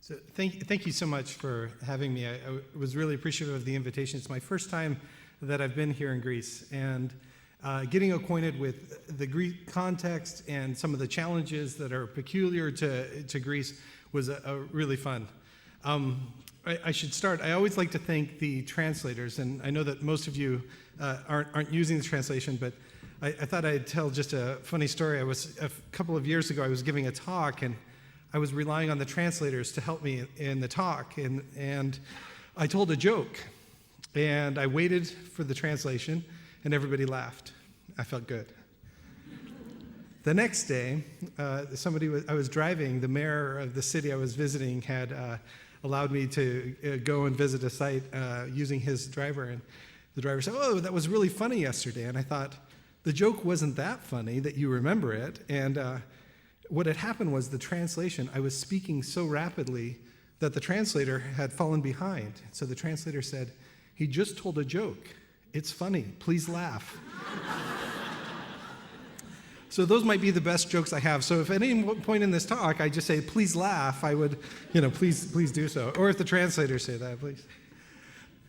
So thank you so much for having me. I was really appreciative of the invitation. It's my first time that I've been here in Greece, and getting acquainted with the Greek context and some of the challenges that are peculiar to Greece was really fun. I should start. I always like to thank the translators, and I know that most of you aren't using the translation, but I thought I'd tell just a funny story. A couple of years ago, I was giving a talk, and I was relying on the translators to help me in the talk, and I told a joke, and I waited for the translation, and everybody laughed. I felt good. The next day, I was driving. The mayor of the city I was visiting had allowed me to go and visit a site using his driver, and the driver said, "Oh, that was really funny yesterday." And I thought, the joke wasn't that funny that you remember it, and what had happened was the translation. I was speaking so rapidly that the translator had fallen behind. So the translator said, "He just told a joke. It's funny. Please laugh." So those might be the best jokes I have. So if at any point in this talk I just say, "Please laugh," I would, please do so. Or if the translators say that, please.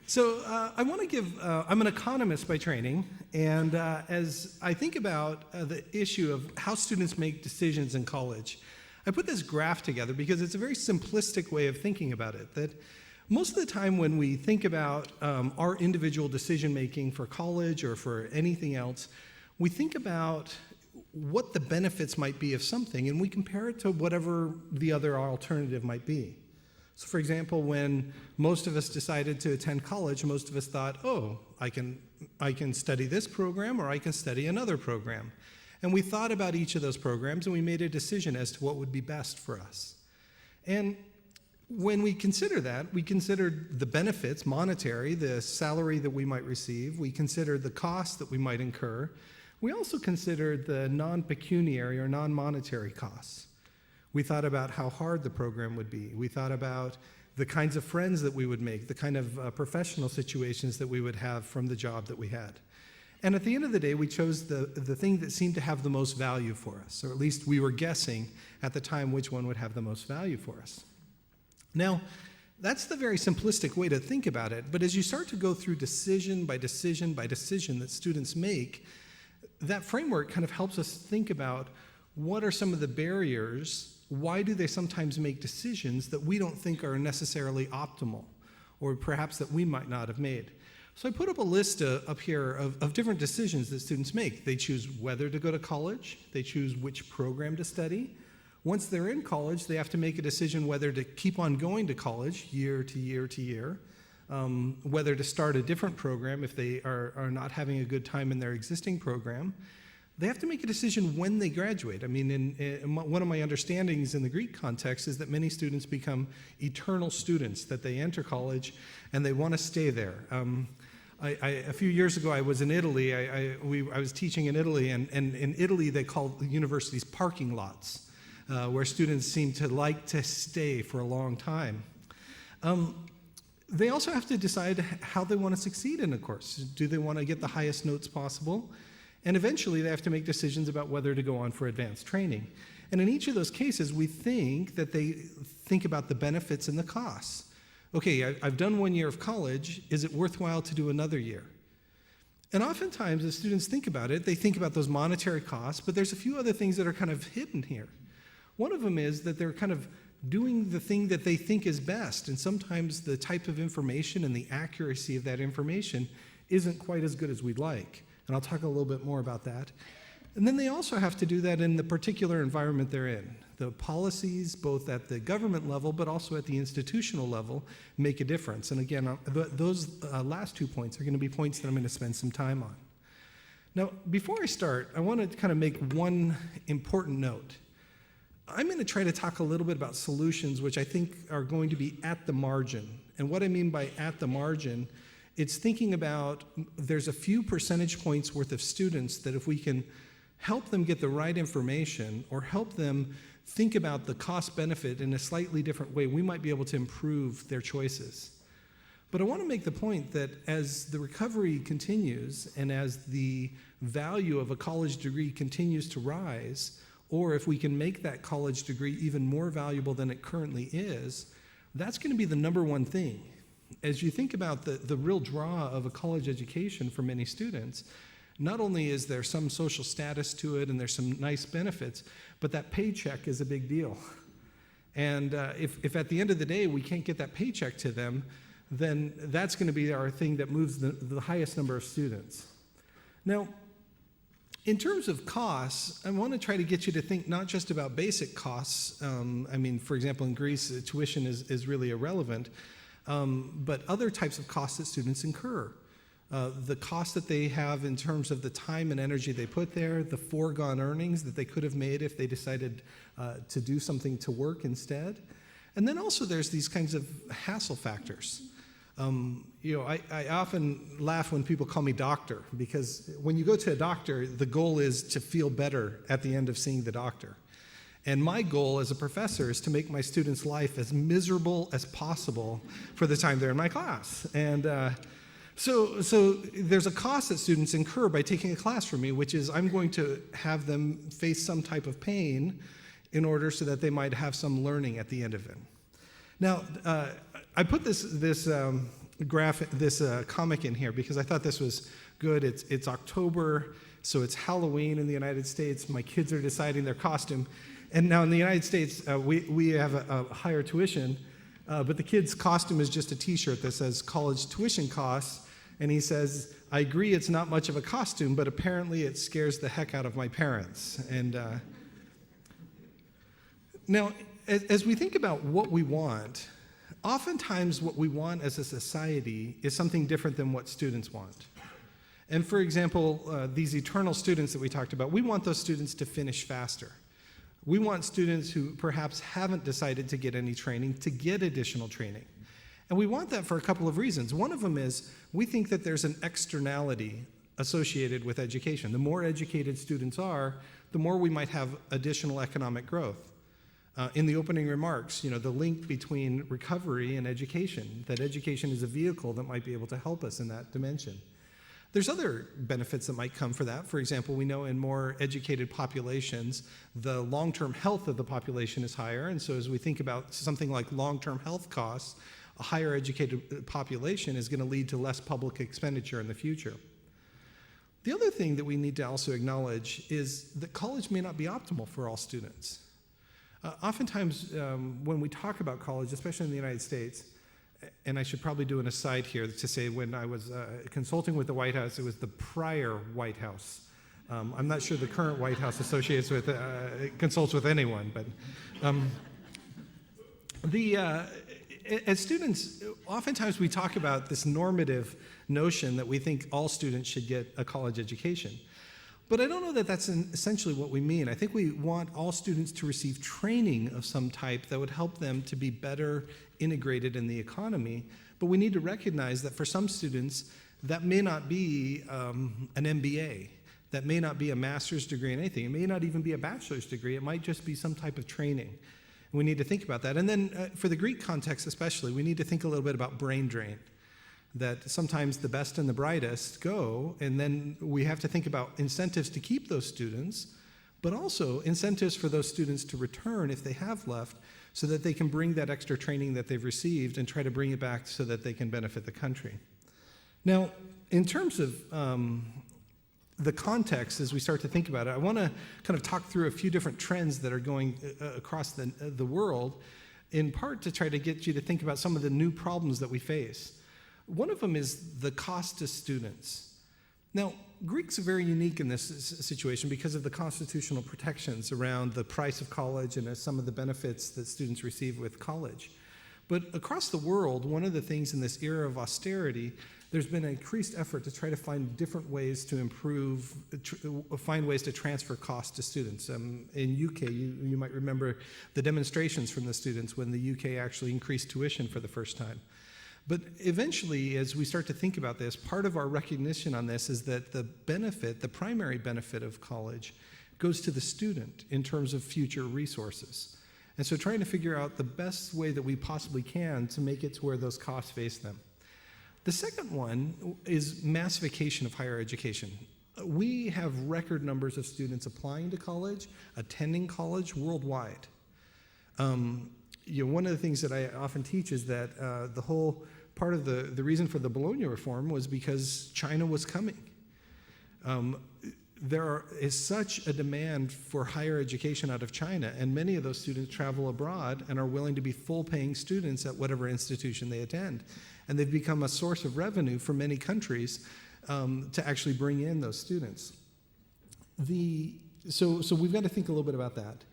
So I want to give, I'm an economist by training, and as I think about the issue of how students make decisions in college, I put this graph together because it's a very simplistic way of thinking about it, that most of the time when we think about our individual decision making for college or for anything else, we think about what the benefits might be of something, and we compare it to whatever the other alternative might be. So for example, when most of us decided to attend college, most of us thought, oh, I can study this program or I can study another program. And we thought about each of those programs and we made a decision as to what would be best for us. And when we consider that, we considered the benefits, monetary, the salary that we might receive. We considered the costs that we might incur. We also considered the non-pecuniary or non-monetary costs. We thought about how hard the program would be. We thought about the kinds of friends that we would make, the kind of professional situations that we would have from the job that we had. And at the end of the day, we chose the thing that seemed to have the most value for us, or at least we were guessing at the time which one would have the most value for us. Now, that's the very simplistic way to think about it, but as you start to go through decision by decision by decision that students make, that framework kind of helps us think about what are some of the barriers. Why do they sometimes make decisions that we don't think are necessarily optimal, or perhaps that we might not have made? So I put up a list up here of different decisions that students make. They choose whether to go to college. They choose which program to study. Once they're in college, they have to make a decision whether to keep on going to college year to year to year, whether to start a different program if they are not having a good time in their existing program. They have to make a decision when they graduate. I mean, one of my understandings in the Greek context is that many students become eternal students, that they enter college and they want to stay there. A few years ago, I was in Italy. I was teaching in Italy, and in Italy, they call the universities parking lots, where students seem to like to stay for a long time. They also have to decide how they want to succeed in a course. Do they want to get the highest notes possible? And eventually, they have to make decisions about whether to go on for advanced training. And in each of those cases, we think that they think about the benefits and the costs. Okay, I've done 1 year of college. Is it worthwhile to do another year? And oftentimes, as students think about it, they think about those monetary costs, but there's a few other things that are kind of hidden here. One of them is that they're kind of doing the thing that they think is best, and sometimes the type of information and the accuracy of that information isn't quite as good as we'd like. And I'll talk a little bit more about that. And then they also have to do that in the particular environment they're in. The policies, both at the government level, but also at the institutional level, make a difference. And again, those last 2 points are going to be points that I'm going to spend some time on. Now, before I start, I want to kind of make one important note. I'm going to try to talk a little bit about solutions which I think are going to be at the margin. And what I mean by at the margin, it's thinking about there's a few percentage points worth of students that if we can help them get the right information or help them think about the cost benefit in a slightly different way, we might be able to improve their choices. But I want to make the point that as the recovery continues and as the value of a college degree continues to rise, or if we can make that college degree even more valuable than it currently is, that's going to be the number one thing. As you think about the real draw of a college education for many students, not only is there some social status to it and there's some nice benefits, but that paycheck is a big deal. And if at the end of the day we can't get that paycheck to them, then that's going to be our thing that moves the highest number of students. Now, in terms of costs, I want to try to get you to think not just about basic costs. For example, in Greece, tuition is really irrelevant, but other types of costs that students incur. The cost that they have in terms of the time and energy they put there, the foregone earnings that they could have made if they decided to do something to work instead. And then also there's these kinds of hassle factors. I often laugh when people call me doctor, because when you go to a doctor, the goal is to feel better at the end of seeing the doctor. And my goal as a professor is to make my students' life as miserable as possible for the time they're in my class. And so there's a cost that students incur by taking a class from me, which is I'm going to have them face some type of pain in order so that they might have some learning at the end of it. Now, I put this comic in here because I thought this was good. It's October, so it's Halloween in the United States. My kids are deciding their costume. And now in the United States, we have a higher tuition, but the kid's costume is just a T-shirt that says college tuition costs. And he says, I agree it's not much of a costume, but apparently it scares the heck out of my parents. And now, as we think about what we want, oftentimes what we want as a society is something different than what students want. And for example, these eternal students that we talked about, we want those students to finish faster. We want students who perhaps haven't decided to get any training to get additional training. And we want that for a couple of reasons. One of them is we think that there's an externality associated with education. The more educated students are, the more we might have additional economic growth. In the opening remarks, the link between recovery and education, that education is a vehicle that might be able to help us in that dimension. There's other benefits that might come for that. For example, we know in more educated populations, the long-term health of the population is higher, and so as we think about something like long-term health costs, a higher educated population is going to lead to less public expenditure in the future. The other thing that we need to also acknowledge is that college may not be optimal for all students. Oftentimes, when we talk about college, especially in the United States, and I should probably do an aside here to say when I was consulting with the White House, it was the prior White House. I'm not sure the current White House consults with anyone, but as students, oftentimes we talk about this normative notion that we think all students should get a college education. But I don't know that that's essentially what we mean. I think we want all students to receive training of some type that would help them to be better integrated in the economy. But we need to recognize that for some students, that may not be an MBA. That may not be a master's degree in anything. It may not even be a bachelor's degree. It might just be some type of training. And we need to think about that. And then for the Greek context especially, we need to think a little bit about brain drain. That sometimes the best and the brightest go, and then we have to think about incentives to keep those students, but also incentives for those students to return if they have left, so that they can bring that extra training that they've received and try to bring it back so that they can benefit the country. Now, in terms of the context, as we start to think about it, I want to kind of talk through a few different trends that are going across the world, in part to try to get you to think about some of the new problems that we face. One of them is the cost to students. Now, Greeks are very unique in this situation because of the constitutional protections around the price of college and some of the benefits that students receive with college. But across the world, one of the things in this era of austerity, there's been an increased effort to try to find different ways to find ways to transfer costs to students. In UK, you might remember the demonstrations from the students when the UK actually increased tuition for the first time. But eventually, as we start to think about this, part of our recognition on this is that the primary benefit of college goes to the student in terms of future resources. And so trying to figure out the best way that we possibly can to make it to where those costs face them. The second one is massification of higher education. We have record numbers of students applying to college, attending college worldwide. one of the things that I often teach is that the whole part of the reason for the Bologna reform was because China was coming. There is such a demand for higher education out of China, and many of those students travel abroad and are willing to be full-paying students at whatever institution they attend. And they've become a source of revenue for many countries to actually bring in those students. So we've got to think a little bit about that.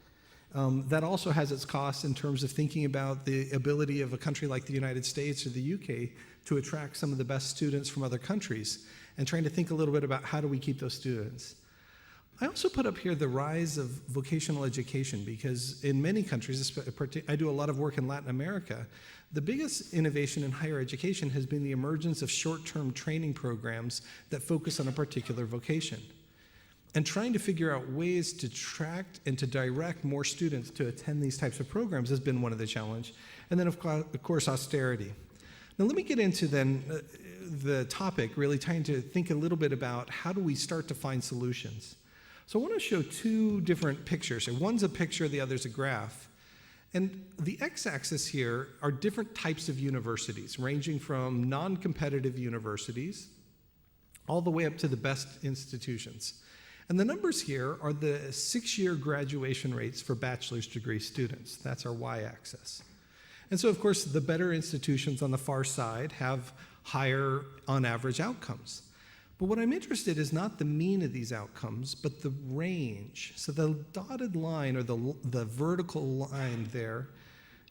That also has its costs in terms of thinking about the ability of a country like the United States or the UK to attract some of the best students from other countries, and trying to think a little bit about how do we keep those students. I also put up here the rise of vocational education, because in many countries, I do a lot of work in Latin America, the biggest innovation in higher education has been the emergence of short-term training programs that focus on a particular vocation. And trying to figure out ways to attract and to direct more students to attend these types of programs has been one of the challenges. And then, of course, austerity. Now, let me get into then the topic, really trying to think a little bit about how do we start to find solutions. So I want to show two different pictures. So one's a picture, the other's a graph. And the x-axis here are different types of universities, ranging from non-competitive universities all the way up to the best institutions. And the numbers here are the 6-year graduation rates for bachelor's degree students. That's our y-axis. And so, of course, the better institutions on the far side have higher, on average, outcomes. But what I'm interested in is not the mean of these outcomes, but the range. So the dotted line, or the vertical line there,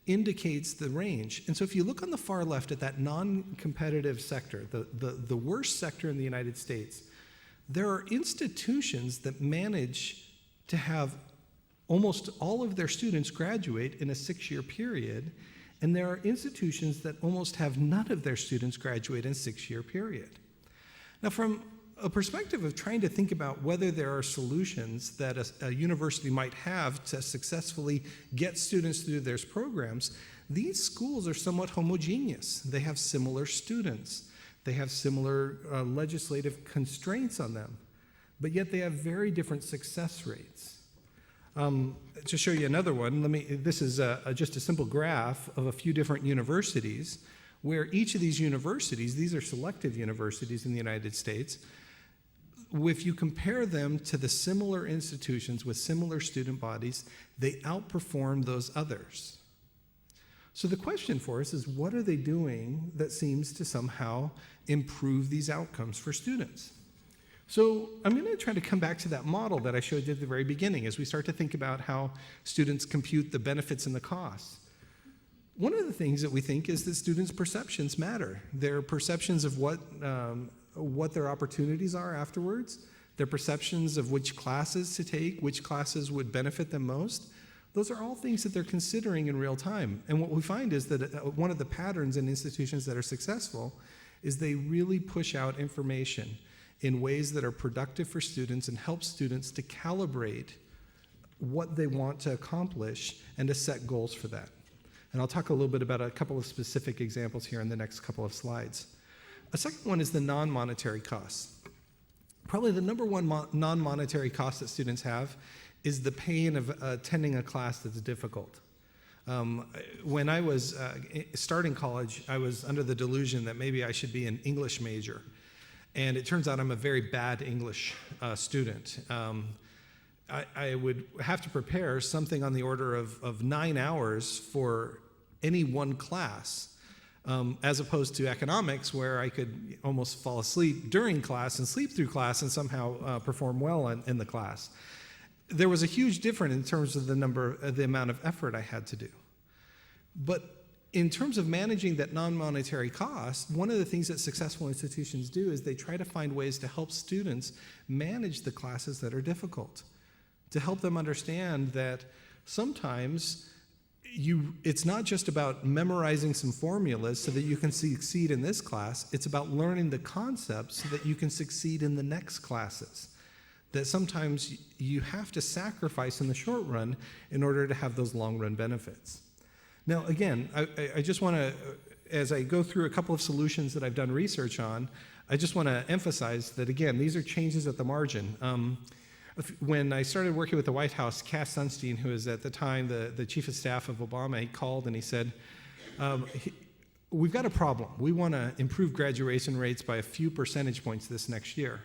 indicates the range. And so if you look on the far left at that non-competitive sector, the worst sector in the United States, there are institutions that manage to have almost all of their students graduate in a 6-year period, and there are institutions that almost have none of their students graduate in a 6-year period. Now, from a perspective of trying to think about whether there are solutions that a university might have to successfully get students through their programs, these schools are somewhat homogeneous. They have similar students. They have similar legislative constraints on them, but yet they have very different success rates. To show you another one, this is just a simple graph of a few different universities, where each of these universities, these are selective universities in the United States, if you compare them to the similar institutions with similar student bodies, they outperform those others. So the question for us is, what are they doing that seems to somehow improve these outcomes for students? So I'm going to try to come back to that model that I showed you at the very beginning as we start to think about how students compute the benefits and the costs. One of the things that we think is that students' perceptions matter. Their perceptions of what their opportunities are afterwards, their perceptions of which classes to take, which classes would benefit them most. Those are all things that they're considering in real time. And what we find is that one of the patterns in institutions that are successful is they really push out information in ways that are productive for students and help students to calibrate what they want to accomplish and to set goals for that. And I'll talk a little bit about a couple of specific examples here in the next couple of slides. A second one is the non-monetary costs. Probably the number one non-monetary cost that students have is the pain of attending a class that's difficult. When I was starting college, I was under the delusion that maybe I should be an English major. And it turns out I'm a very bad English student. I would have to prepare something on the order of 9 hours for any one class, as opposed to economics, where I could almost fall asleep during class and sleep through class and somehow perform well in the class. There was a huge difference in terms of the amount of effort I had to do. But in terms of managing that non-monetary cost, one of the things that successful institutions do is they try to find ways to help students manage the classes that are difficult, to help them understand that sometimes it's not just about memorizing some formulas so that you can succeed in this class, it's about learning the concepts so that you can succeed in the next classes. That sometimes you have to sacrifice in the short run in order to have those long run benefits. Now, again, I just want to, as I go through a couple of solutions that I've done research on, I just want to emphasize that, again, these are changes at the margin. When I started working with the White House, Cass Sunstein, who was at the time the chief of staff of Obama, he called and he said, we've got a problem. We want to improve graduation rates by a few percentage points this next year.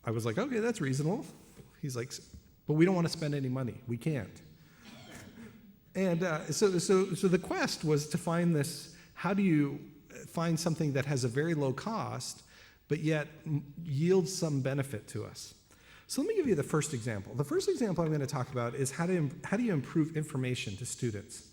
I was like, okay, that's reasonable. He's like, but we don't want to spend any money. We can't. And so the quest was to find this, how do you find something that has a very low cost, but yet yields some benefit to us? So let me give you the first example. The first example I'm going to talk about is how do you improve information to students?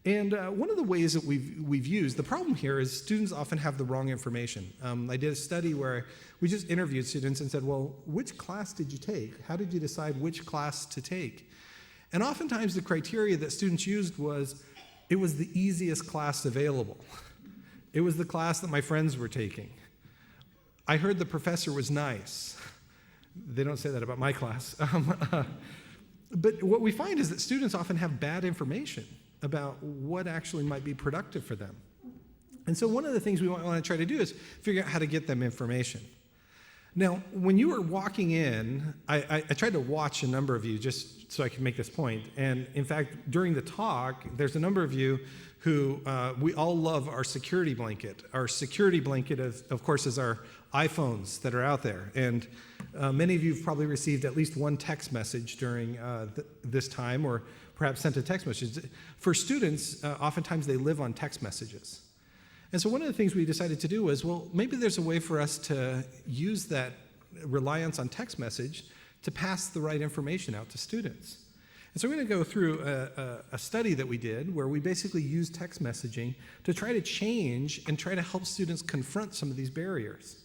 And one of the ways that we've used, the problem here is students often have the wrong information. I did a study where we just interviewed students and said, well, which class did you take? How did you decide which class to take? And oftentimes the criteria that students used was, it was the easiest class available. It was the class that my friends were taking. I heard the professor was nice. They don't say that about my class. But what we find is that students often have bad information about what actually might be productive for them. And so one of the things we want to try to do is figure out how to get them information. Now, when you were walking in, I tried to watch a number of you just so I could make this point. And in fact, during the talk, there's a number of you who, we all love our security blanket. Our security blanket, of course, is our iPhones that are out there. And many of you have probably received at least one text message during this time, or perhaps sent a text message. For students, oftentimes they live on text messages. And so one of the things we decided to do was, well, maybe there's a way for us to use that reliance on text message to pass the right information out to students. And so we're going to go through a study that we did where we basically used text messaging to try to change and try to help students confront some of these barriers.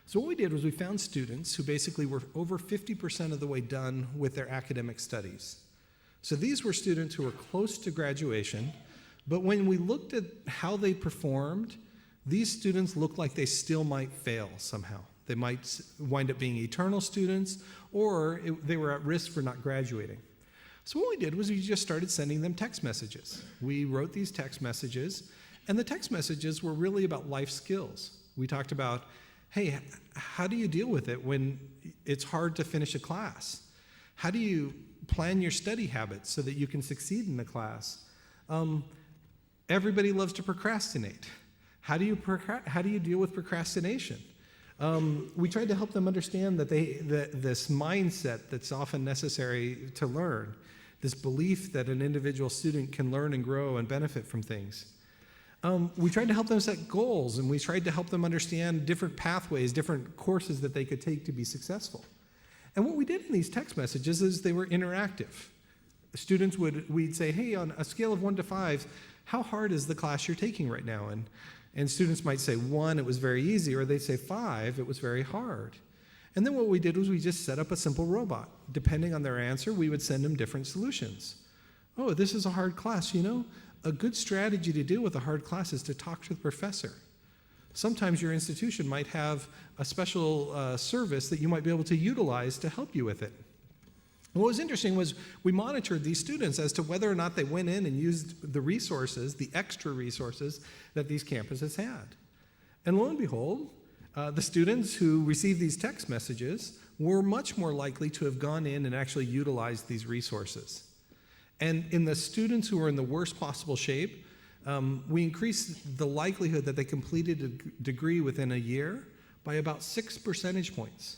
So what we did was we found students who basically were over 50% of the way done with their academic studies. So these were students who were close to graduation, but when we looked at how they performed, these students looked like they still might fail somehow. They might wind up being eternal students, or they were at risk for not graduating. So what we did was we just started sending them text messages. We wrote these text messages, and the text messages were really about life skills. We talked about, hey, how do you deal with it when it's hard to finish a class? How do you plan your study habits so that you can succeed in the class? Everybody loves to procrastinate. How do you deal with procrastination? We tried to help them understand that this mindset that's often necessary to learn, this belief that an individual student can learn and grow and benefit from things. We tried to help them set goals, and we tried to help them understand different pathways, different courses that they could take to be successful. And what we did in these text messages is they were interactive. Students we'd say, hey, on a scale of 1 to 5, how hard is the class you're taking right now? And students might say 1, it was very easy, or they'd say 5, it was very hard. And then what we did was we just set up a simple robot. Depending on their answer, we would send them different solutions. Oh, this is a hard class. You know, a good strategy to deal with a hard class is to talk to the professor. Sometimes your institution might have a special service that you might be able to utilize to help you with it. And what was interesting was we monitored these students as to whether or not they went in and used the resources, the extra resources that these campuses had. And lo and behold, the students who received these text messages were much more likely to have gone in and actually utilized these resources. And in the students who were in the worst possible shape, we increased the likelihood that they completed a degree within a year by about 6 percentage points.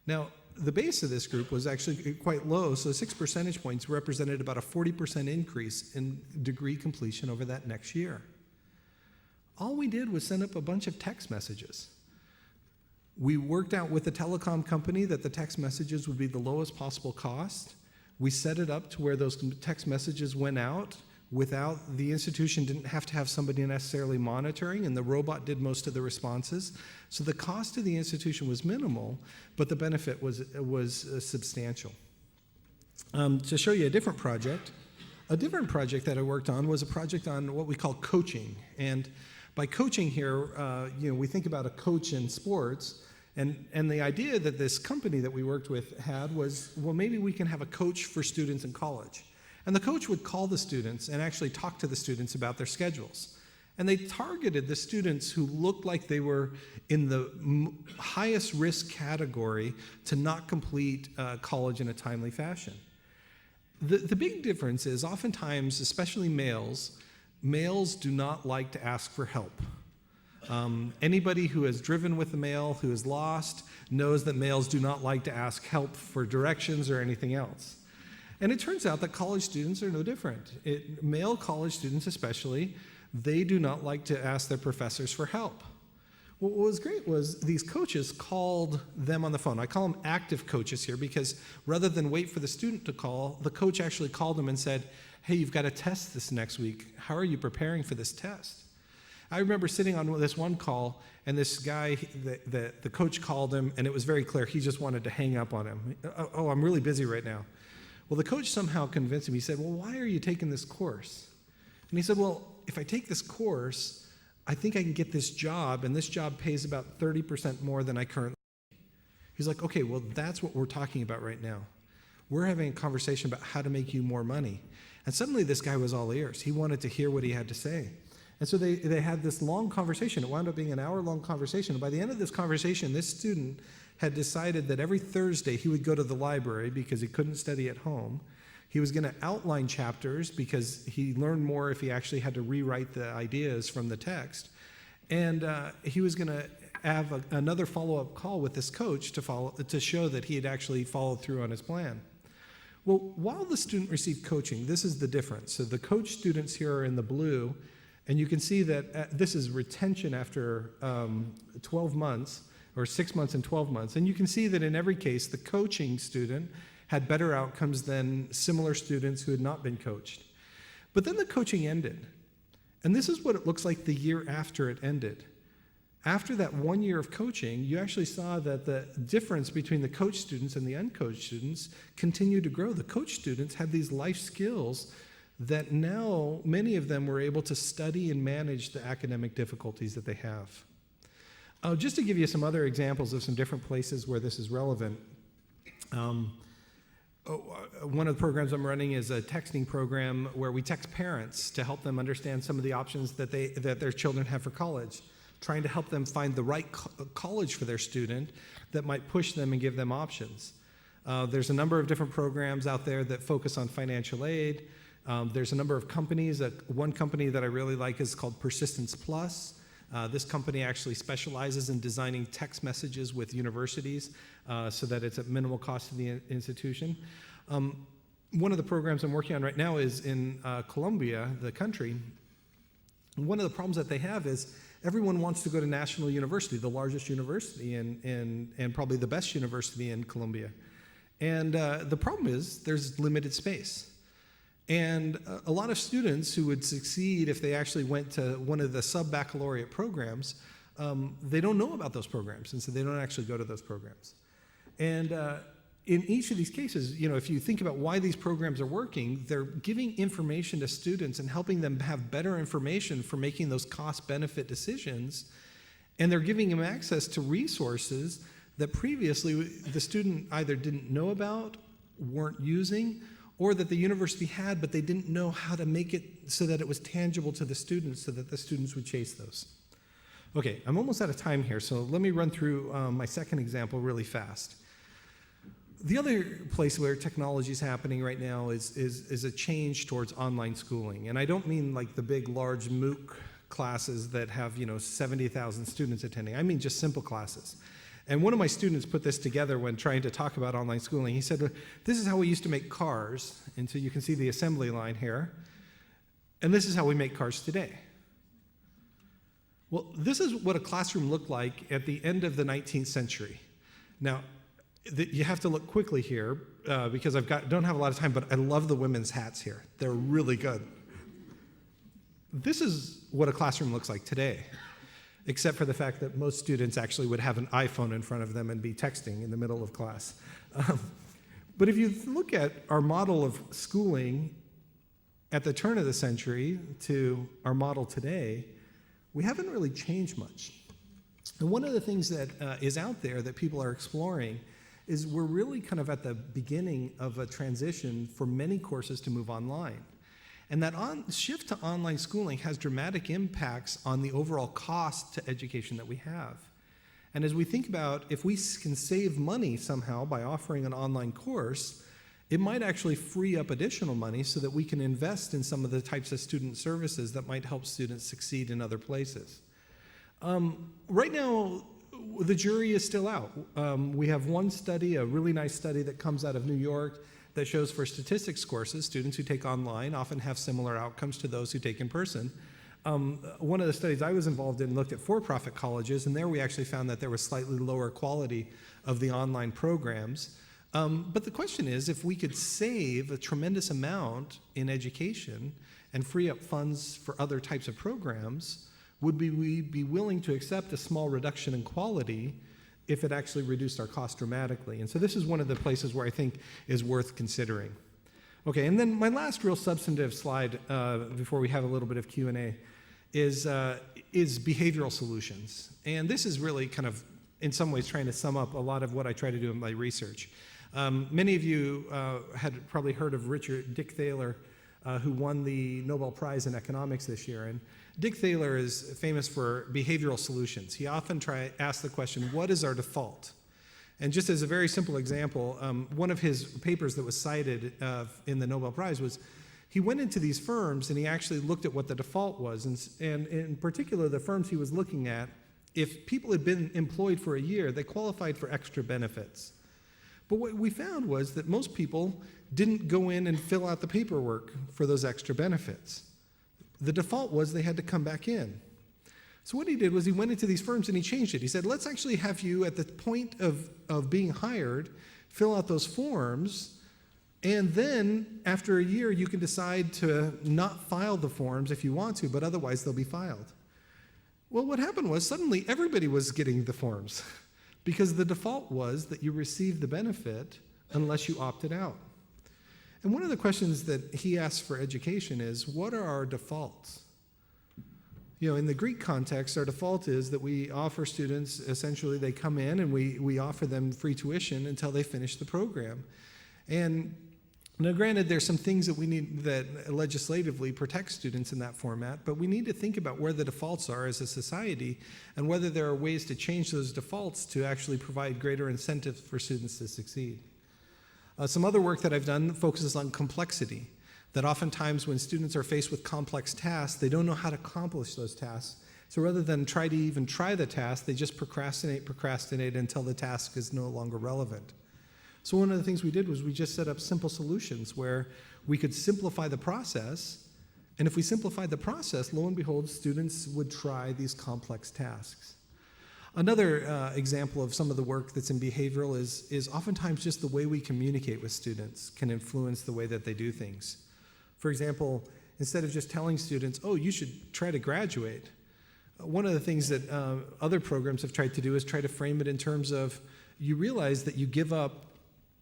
Now, the base of this group was actually quite low, so 6 percentage points represented about a 40% increase in degree completion over that next year. All we did was send up a bunch of text messages. We worked out with the telecom company that the text messages would be the lowest possible cost. We set it up to where those text messages went out without the institution didn't have to have somebody necessarily monitoring, and the robot did most of the responses. So the cost to the institution was minimal, but the benefit was substantial. To show you a different project that I worked on was a project on what we call coaching. And by coaching here, we think about a coach in sports, and the idea that this company that we worked with had was, well, maybe we can have a coach for students in college. And the coach would call the students and actually talk to the students about their schedules. And they targeted the students who looked like they were in the highest risk category to not complete college in a timely fashion. The big difference is oftentimes, especially males do not like to ask for help. Anybody who has driven with a male who is lost knows that males do not like to ask help for directions or anything else. And it turns out that college students are no different. Male college students especially, they do not like to ask their professors for help. What was great was these coaches called them on the phone. I call them active coaches here because rather than wait for the student to call, the coach actually called them and said, hey, you've got a test this next week. How are you preparing for this test? I remember sitting on this one call, and this guy, the coach called him, and it was very clear he just wanted to hang up on him. Oh, I'm really busy right now. Well, the coach somehow convinced him. He said, well, why are you taking this course? And he said, well, if I take this course, I think I can get this job, and this job pays about 30% more than I currently make. He's like, okay, well, that's what we're talking about right now. We're having a conversation about how to make you more money. And suddenly this guy was all ears. He wanted to hear what he had to say. And so they had this long conversation. It wound up being an hour-long conversation. And by the end of this conversation, this student had decided that every Thursday he would go to the library because he couldn't study at home. He was going to outline chapters because he learned more if he actually had to rewrite the ideas from the text. And he was going to have another follow-up call with this coach to show that he had actually followed through on his plan. Well, while the student received coaching, this is the difference. So the coach students here are in the blue, and you can see that this is retention after 12 months, or 6 months and 12 months. And you can see that in every case, the coaching student had better outcomes than similar students who had not been coached. But then the coaching ended. And this is what it looks like the year after it ended. After that 1 year of coaching, you actually saw that the difference between the coach students and the uncoached students continued to grow. The coach students had these life skills that now many of them were able to study and manage the academic difficulties that they have. Just to give you some other examples of some different places where this is relevant, one of the programs I'm running is a texting program where we text parents to help them understand some of the options that their children have for college, trying to help them find the right college for their student that might push them and give them options. There's a number of different programs out there that focus on financial aid. There's a number of companies. One company that I really like is called Persistence Plus. This company actually specializes in designing text messages with universities so that it's at minimal cost to the institution. One of the programs I'm working on right now is in Colombia, the country. One of the problems that they have is everyone wants to go to National University, the largest university and probably the best university in Colombia. And the problem is there's limited space. And a lot of students who would succeed if they actually went to one of the sub-baccalaureate programs, they don't know about those programs, and so they don't actually go to those programs. And in each of these cases, if you think about why these programs are working, they're giving information to students and helping them have better information for making those cost-benefit decisions, and they're giving them access to resources that previously the student either didn't know about, weren't using, or that the university had, but they didn't know how to make it so that it was tangible to the students so that the students would chase those. Okay, I'm almost out of time here, so let me run through my second example really fast. The other place where technology is happening right now is a change towards online schooling. And I don't mean like the big, large MOOC classes that have 70,000 students attending. I mean just simple classes. And one of my students put this together when trying to talk about online schooling. He said, this is how we used to make cars. And so you can see the assembly line here. And this is how we make cars today. Well, this is what a classroom looked like at the end of the 19th century. Now, you have to look quickly here because don't have a lot of time, but I love the women's hats here. They're really good. This is what a classroom looks like today, except for the fact that most students actually would have an iPhone in front of them and be texting in the middle of class. But if you look at our model of schooling at the turn of the century to our model today, we haven't really changed much. And one of the things that is out there that people are exploring is we're really kind of at the beginning of a transition for many courses to move online. And that shift to online schooling has dramatic impacts on the overall cost to education that we have. And as we think about if we can save money somehow by offering an online course, it might actually free up additional money so that we can invest in some of the types of student services that might help students succeed in other places. Right now, the jury is still out. We have one study, a really nice study that comes out of New York that shows for statistics courses, students who take online often have similar outcomes to those who take in person. One of the studies I was involved in looked at for-profit colleges, and there we actually found that there was slightly lower quality of the online programs. But the question is, if we could save a tremendous amount in education and free up funds for other types of programs, would we be willing to accept a small reduction in quality if it actually reduced our cost dramatically? And so this is one of the places where I think is worth considering. Okay, and then my last real substantive slide before we have a little bit of Q&A is behavioral solutions. And this is really kind of, in some ways, trying to sum up a lot of what I try to do in my research. Many of you had probably heard of Dick Thaler, who won the Nobel Prize in Economics this year. And Dick Thaler is famous for behavioral solutions. He often asks the question, what is our default? And just as a very simple example, one of his papers that was cited in the Nobel Prize was he went into these firms and he actually looked at what the default was. And in particular, the firms he was looking at, if people had been employed for a year, they qualified for extra benefits. But what we found was that most people didn't go in and fill out the paperwork for those extra benefits. The default was they had to come back in. So what he did was he went into these firms and he changed it. He said, let's actually have you at the point of being hired, fill out those forms, and then after a year you can decide to not file the forms if you want to, but otherwise they'll be filed. Well, what happened was suddenly everybody was getting the forms because the default was that you received the benefit unless you opted out. And one of the questions that he asked for education is, what are our defaults? You know, in the Greek context, our default is that we offer students, essentially they come in and we offer them free tuition until they finish the program. And now granted, there's some things that we need that legislatively protect students in that format, but we need to think about where the defaults are as a society and whether there are ways to change those defaults to actually provide greater incentives for students to succeed. Some other work that I've done focuses on complexity, that oftentimes when students are faced with complex tasks, they don't know how to accomplish those tasks. So rather than try the task, they just procrastinate until the task is no longer relevant. So one of the things we did was we just set up simple solutions where we could simplify the process, and if we simplified the process, lo and behold, students would try these complex tasks. Another example of some of the work that's in behavioral is oftentimes just the way we communicate with students can influence the way that they do things. For example, instead of just telling students, oh, you should try to graduate, one of the things that other programs have tried to do is try to frame it in terms of you realize that you give up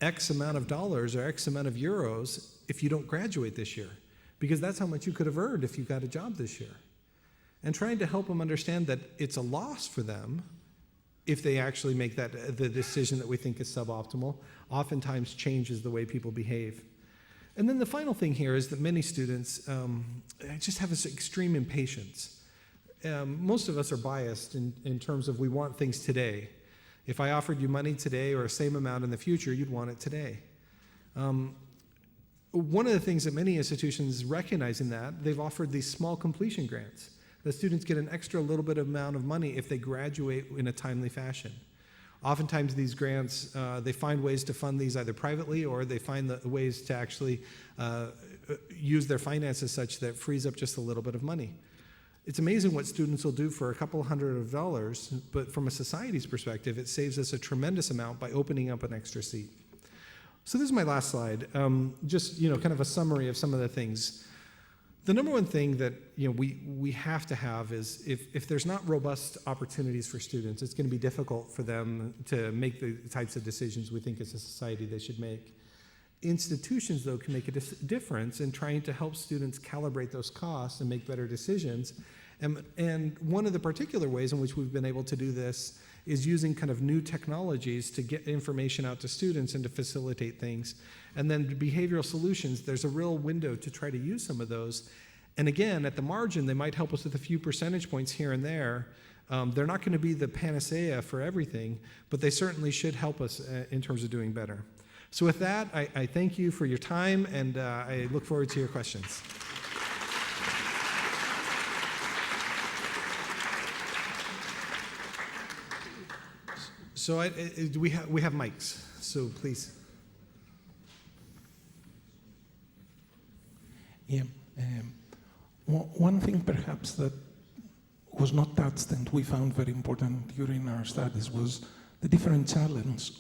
X amount of dollars or X amount of euros if you don't graduate this year, because that's how much you could have earned if you got a job this year. And trying to help them understand that it's a loss for them if they actually make the decision that we think is suboptimal, oftentimes changes the way people behave. And then the final thing here is that many students just have this extreme impatience. Most of us are biased in terms of we want things today. If I offered you money today or the same amount in the future, you'd want it today. One of the things that many institutions recognizing that, they've offered these small completion grants. The students get an extra little bit of amount of money if they graduate in a timely fashion. Oftentimes these grants, they find ways to fund these either privately or they find the ways to actually use their finances such that it frees up just a little bit of money. It's amazing what students will do for a couple $100, but from a society's perspective, it saves us a tremendous amount by opening up an extra seat. So this is my last slide, just kind of a summary of some of the things. The number one thing that we have to have is if there's not robust opportunities for students, it's going to be difficult for them to make the types of decisions we think as a society they should make. Institutions, though, can make a difference in trying to help students calibrate those costs and make better decisions. And one of the particular ways in which we've been able to do this is using kind of new technologies to get information out to students and to facilitate things. And then behavioral solutions, there's a real window to try to use some of those. And again, at the margin, they might help us with a few percentage points here and there. They're not going to be the panacea for everything, but they certainly should help us in terms of doing better. So with that, I thank you for your time, and I look forward to your questions. So we have mics, so please. Yeah. One thing perhaps that was not touched and we found very important during our studies was the different channels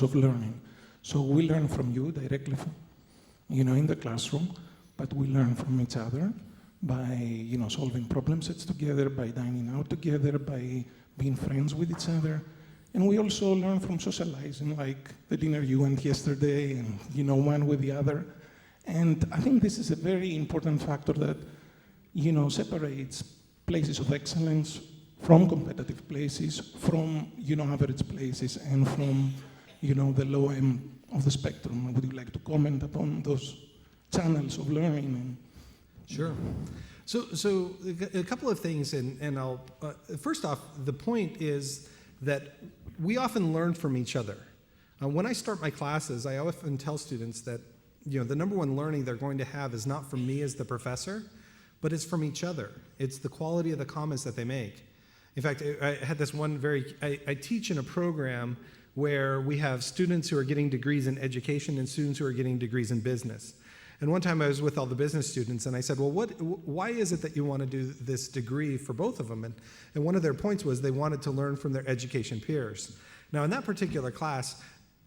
of learning. So we learn from you directly, in the classroom, but we learn from each other by, solving problem sets together, by dining out together, by being friends with each other. And we also learn from socializing, like the dinner you went yesterday and, one with the other. And I think this is a very important factor that, separates places of excellence from competitive places, from, average places, and from, the low end of the spectrum. Would you like to comment upon those channels of learning? Sure. So a couple of things, and I'll, first off, the point is that we often learn from each other. When I start my classes, I often tell students that the number one learning they're going to have is not from me as the professor, but it's from each other. It's the quality of the comments that they make. In fact, I had this one I teach in a program where we have students who are getting degrees in education and students who are getting degrees in business. And one time I was with all the business students and I said, well, why is it that you want to do this degree for both of them? And one of their points was they wanted to learn from their education peers. Now in that particular class,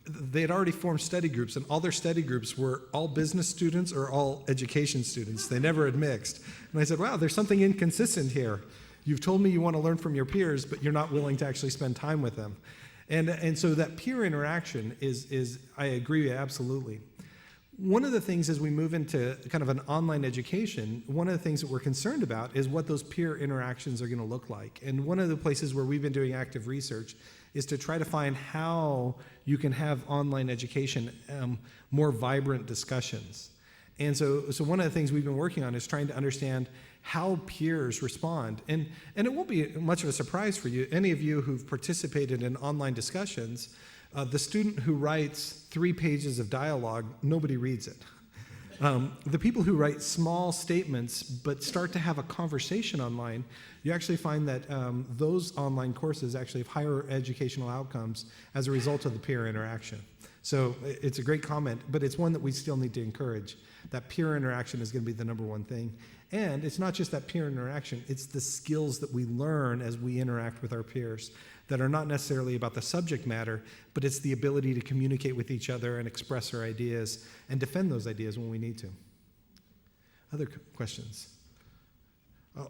they had already formed study groups, and all their study groups were all business students or all education students. They never had mixed. And I said, wow, there's something inconsistent here. You've told me you want to learn from your peers, but you're not willing to actually spend time with them. And so that peer interaction is I agree, absolutely. One of the things as we move into kind of an online education, one of the things that we're concerned about is what those peer interactions are going to look like. And one of the places where we've been doing active research is to try to find how you can have online education more vibrant discussions. And so one of the things we've been working on is trying to understand how peers respond. And it won't be much of a surprise for you, any of you who've participated in online discussions, the student who writes 3 pages of dialogue, nobody reads it. The people who write small statements but start to have a conversation online, you actually find that those online courses actually have higher educational outcomes as a result of the peer interaction. So it's a great comment, but it's one that we still need to encourage. That peer interaction is going to be the number one thing. And it's not just that peer interaction, it's the skills that we learn as we interact with our peers that are not necessarily about the subject matter, but it's the ability to communicate with each other and express our ideas and defend those ideas when we need to. Other questions?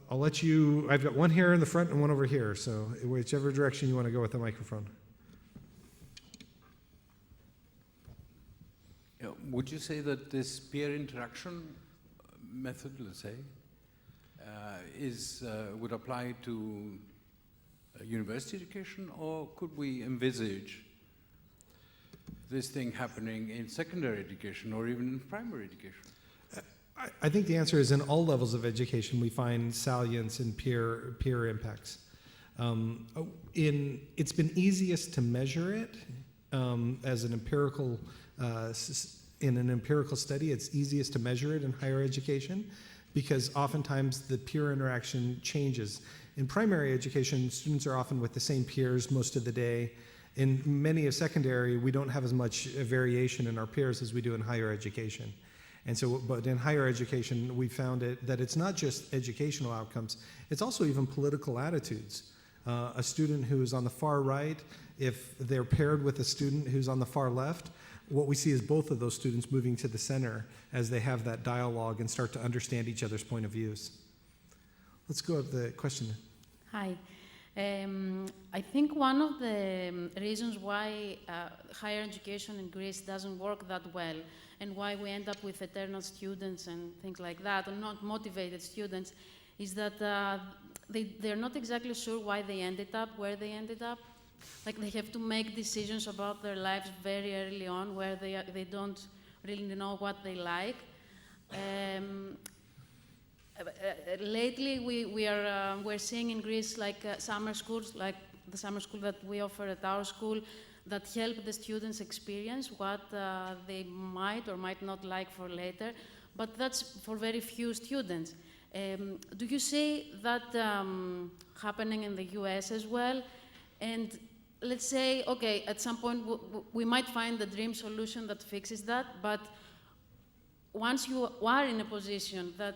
I'll let you, I've got one here in the front and one over here, so whichever direction you want to go with the microphone. Would you say that this peer interaction method, let's say, would apply to university education, or could we envisage this thing happening in secondary education or even in primary education? I think the answer is in all levels of education we find salience in peer impacts. It's been easiest to measure it as an empirical in an empirical study. It's easiest to measure it in higher education because oftentimes the peer interaction changes. In primary education, students are often with the same peers most of the day. In many of secondary, we don't have as much variation in our peers as we do in higher education. And so, but in higher education, we found that it's not just educational outcomes, it's also even political attitudes. A student who is on the far right, if they're paired with a student who's on the far left, what we see is both of those students moving to the center as they have that dialogue and start to understand each other's point of views. Let's go with the question. Hi. I think one of the reasons why higher education in Greece doesn't work that well and why we end up with eternal students and things like that, or not motivated students, is that they're not exactly sure why they ended up where they ended up. Like they have to make decisions about their lives very early on, where they don't really know what they like. Lately, we're seeing in Greece like summer schools, like the summer school that we offer at our school, that help the students experience what they might or might not like for later, but that's for very few students. Do you see that happening in the US as well? And let's say, okay, at some point we might find the dream solution that fixes that, but once you are in a position that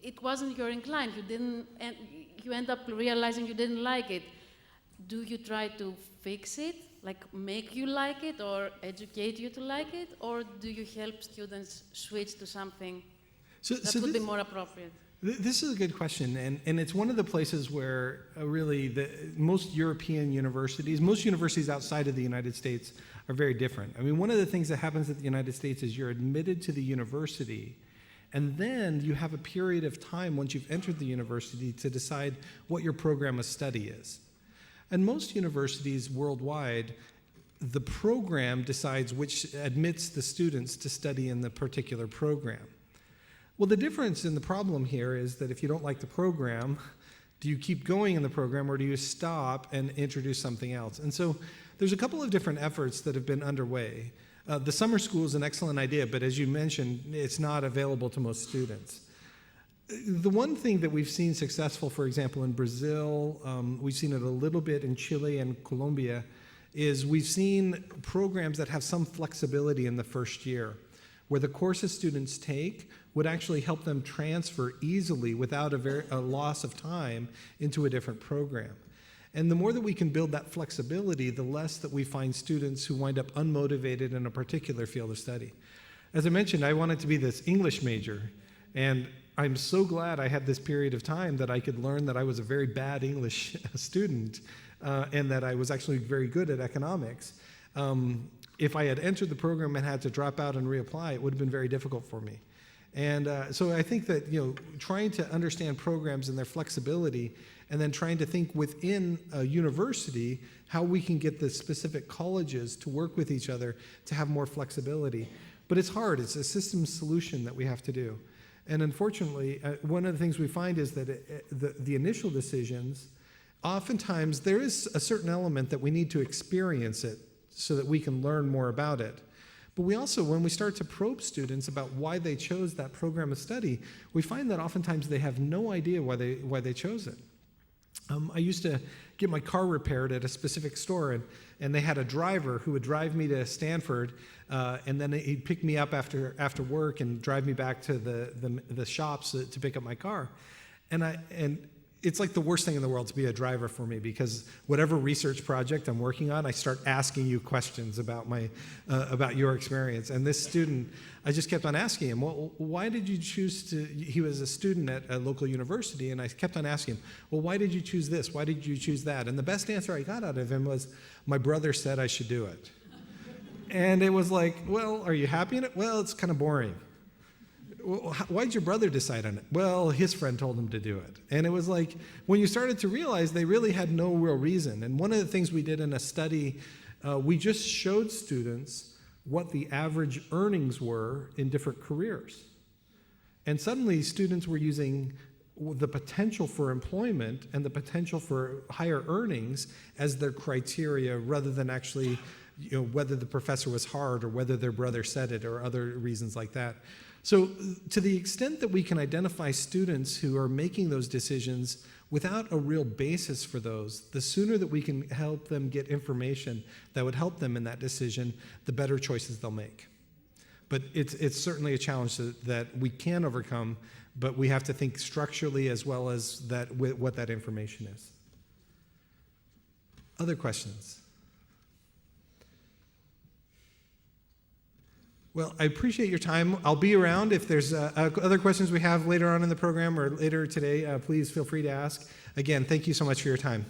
it wasn't your incline, you end up realizing you didn't like it, do you try to fix it, like make you like it or educate you to like it, or do you help students switch to something that would be more appropriate? This is a good question, and it's one of the places where really most European universities, most universities outside of the United States are very different. I mean, one of the things that happens at the United States is you're admitted to the university, and then you have a period of time once you've entered the university to decide what your program of study is. And most universities worldwide, the program decides which admits the students to study in the particular program. Well, the difference in the problem here is that if you don't like the program, do you keep going in the program or do you stop and introduce something else? And so there's a couple of different efforts that have been underway. The summer school is an excellent idea, but as you mentioned, it's not available to most students. The one thing that we've seen successful, for example, in Brazil, we've seen it a little bit in Chile and Colombia, is we've seen programs that have some flexibility in the first year, where the courses students take would actually help them transfer easily without a loss of time into a different program. And the more that we can build that flexibility, the less that we find students who wind up unmotivated in a particular field of study. As I mentioned, I wanted to be this English major, and I'm so glad I had this period of time that I could learn that I was a very bad English student and that I was actually very good at economics. If I had entered the program and had to drop out and reapply, it would have been very difficult for me. And so I think that, trying to understand programs and their flexibility, and then trying to think within a university how we can get the specific colleges to work with each other to have more flexibility. But it's hard. It's a systems solution that we have to do. And unfortunately, one of the things we find is that the initial decisions, oftentimes there is a certain element that we need to experience it so that we can learn more about it. But we also, when we start to probe students about why they chose that program of study, we find that oftentimes they have no idea why they chose it. I used to get my car repaired at a specific store, and they had a driver who would drive me to Stanford, and then he'd pick me up after work and drive me back to the shops to pick up my car. And it's like the worst thing in the world to be a driver for me, because whatever research project I'm working on, I start asking you questions about your experience. And this student, I just kept on asking him, well, why did you choose to, he was a student at a local university, and I kept on asking him, well, why did you choose this? Why did you choose that? And the best answer I got out of him was, my brother said I should do it. And it was like, well, are you happy in it? Well, it's kind of boring. Well, why did your brother decide on it? Well, his friend told him to do it. And it was like, when you started to realize they really had no real reason. And one of the things we did in a study, we just showed students what the average earnings were in different careers. And suddenly students were using the potential for employment and the potential for higher earnings as their criteria, rather than actually, whether the professor was hard or whether their brother said it or other reasons like that. So to the extent that we can identify students who are making those decisions without a real basis for those, the sooner that we can help them get information that would help them in that decision, the better choices they'll make. But it's certainly a challenge that we can overcome, but we have to think structurally as well as what that information is. Other questions? Well, I appreciate your time. I'll be around. If there's other questions we have later on in the program or later today, please feel free to ask. Again, thank you so much for your time.